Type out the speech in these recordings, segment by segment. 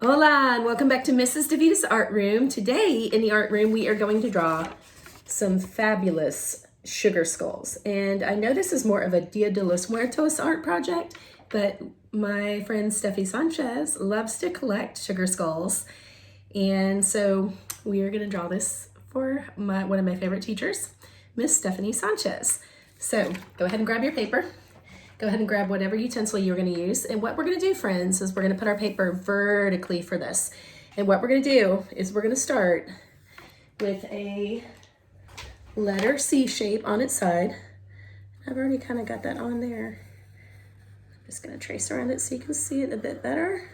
Hola, and welcome back to Mrs. DeVita's Art Room. Today in the art room, we are going to draw some fabulous sugar skulls. And I know this is more of a Dia de los Muertos art project, but my friend Steffi Sanchez loves to collect sugar skulls. And so we are going to draw this for one of my favorite teachers, Miss Stephanie Sanchez. So go ahead and grab your paper. Go ahead and grab whatever utensil you're going to use. And what we're going to do, friends, is we're going to put our paper vertically for this. And what we're going to do is we're going to start with a letter C shape on its side. I've already kind of got that on there. I'm just going to trace around it so you can see it a bit better.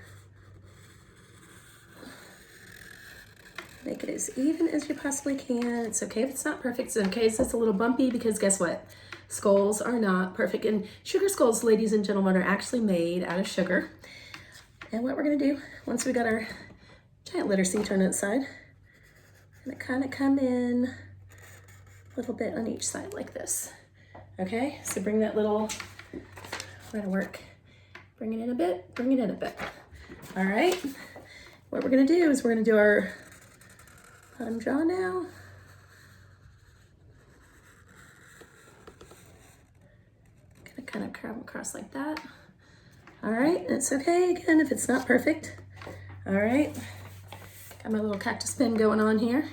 Make it as even as you possibly can. It's okay if it's not perfect. It's okay if it's a little bumpy, because guess what? Skulls are not perfect. And sugar skulls, ladies and gentlemen, are actually made out of sugar. And what we're going to do, once we got our giant letter C turned inside, I'm going to kind of come in a little bit on each side like this. Okay, so bring that little, that'll work. Bring it in a bit, bring it in a bit. All right, what we're going to do is we're going to do our bottom jaw now. Gonna kind of curve across like that. All right, it's okay again if it's not perfect. All right, got my little cactus pen going on here.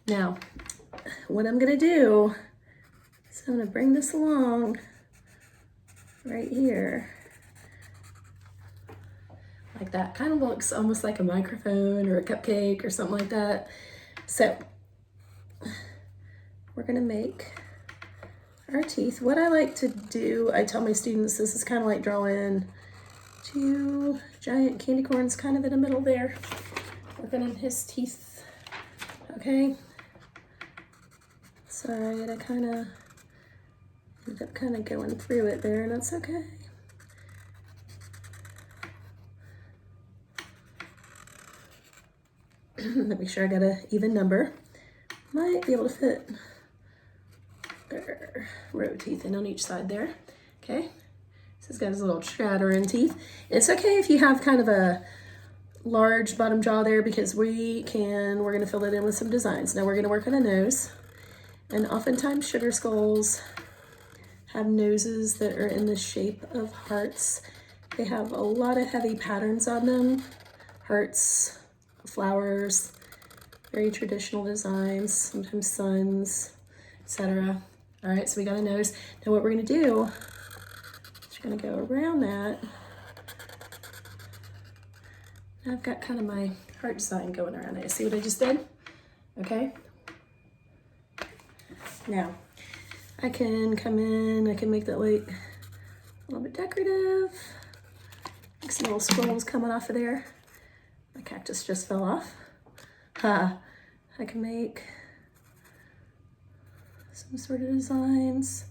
Now, what I'm gonna do is I'm gonna bring this along right here. Like that. Kind of looks almost like a microphone or a cupcake or something like that. So we're gonna make our teeth. What I like to do, I tell my students, this is kind of like drawing two giant candy corns kind of in the middle there. Working on his teeth. Okay. Side, I kind of ended up kind of going through it there, and that's okay. Make sure I got an even number. Might be able to fit row teeth in on each side there. Okay, this has got his little shattering teeth. It's okay if you have kind of a large bottom jaw there, because we're gonna fill it in with some designs. Now we're gonna work on a nose, and oftentimes sugar skulls have noses that are in the shape of hearts. They have a lot of heavy patterns on them, hearts, flowers, very traditional designs, sometimes suns, etc. All right, so we got a nose. Now what we're gonna do is we're gonna go around that. Now I've got kind of my heart design going around it. See what I just did? Okay. Now, I can come in, I can make that like a little bit decorative. Like some little squirrels coming off of there. My cactus just fell off. I can make some sort of designs.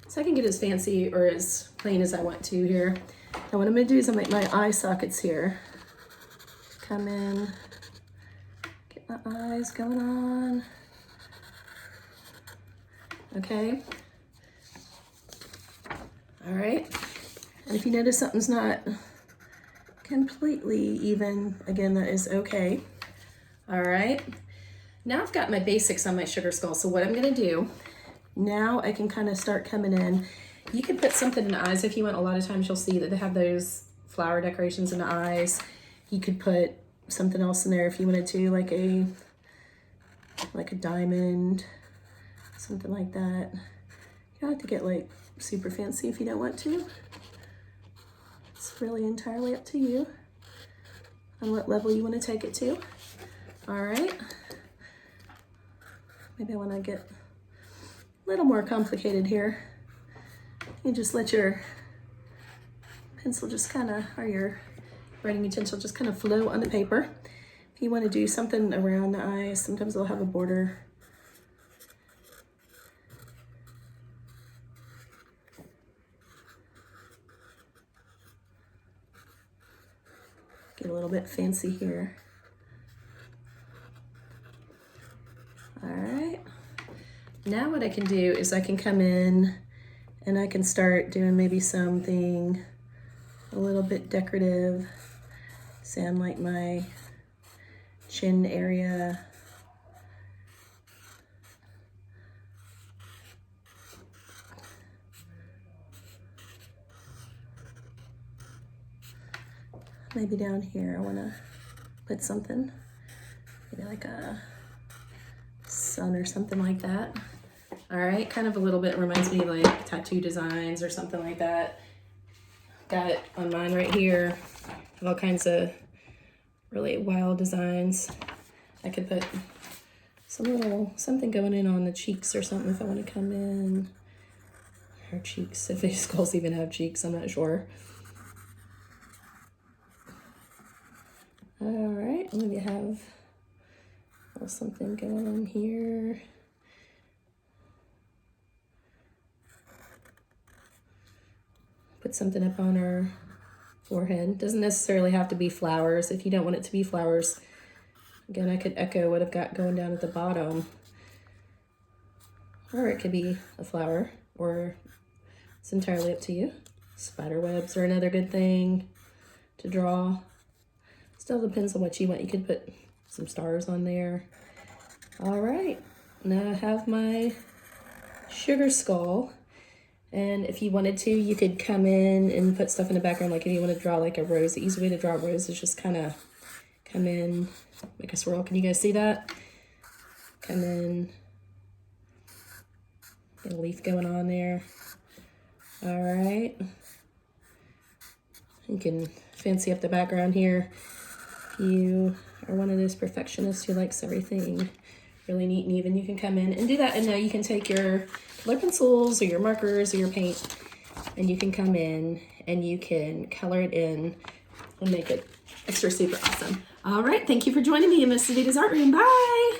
So I can get as fancy or as plain as I want to here. Now what I'm gonna do is I'll make my eye sockets here. Come in, get my eyes going on. Okay. All right. And if you notice something's not completely even, again, that is okay. All right. Now I've got my basics on my sugar skull. So what I'm gonna do, now I can kind of start coming in. You can put something in the eyes if you want. A lot of times you'll see that they have those flower decorations in the eyes. You could put something else in there if you wanted to, like a diamond, something like that. You don't have to get like super fancy if you don't want to. It's really entirely up to you on what level you want to take it to. All right. Maybe I want to get a little more complicated here. You just let your pencil just kind of, or your writing utensil just kind of flow on the paper. If you want to do something around the eyes, sometimes they'll have a border. Get a little bit fancy here. All right. Now what I can do is I can come in and I can start doing maybe something a little bit decorative. Sound like my chin area. Maybe down here I want to put something, maybe like a sun or something like that. All right, kind of a little bit reminds me of like tattoo designs or something like that. Got it on mine right here. Have all kinds of really wild designs. I could put something going in on the cheeks or something if I want to come in. Or cheeks, if these skulls even have cheeks, I'm not sure. All right, maybe have a little something going on here. Put something up on her forehead. Doesn't necessarily have to be flowers. If you don't want it to be flowers, again, I could echo what I've got going down at the bottom. Or it could be a flower, or it's entirely up to you. Spider webs are another good thing to draw. Still depends on what you want. You could put some stars on there. All right, now I have my sugar skull. And if you wanted to, you could come in and put stuff in the background. Like if you want to draw like a rose, the easy way to draw a rose is just kind of come in, make a swirl. Can you guys see that? Come in, get a leaf going on there. All right. You can fancy up the background here. You are one of those perfectionists who likes everything really neat and even, you can come in and do that. And now you can take your color pencils or your markers or your paint, and you can come in and you can color it in and make it extra super awesome. All right, thank you for joining me in Miss Davita's Art Room. Bye.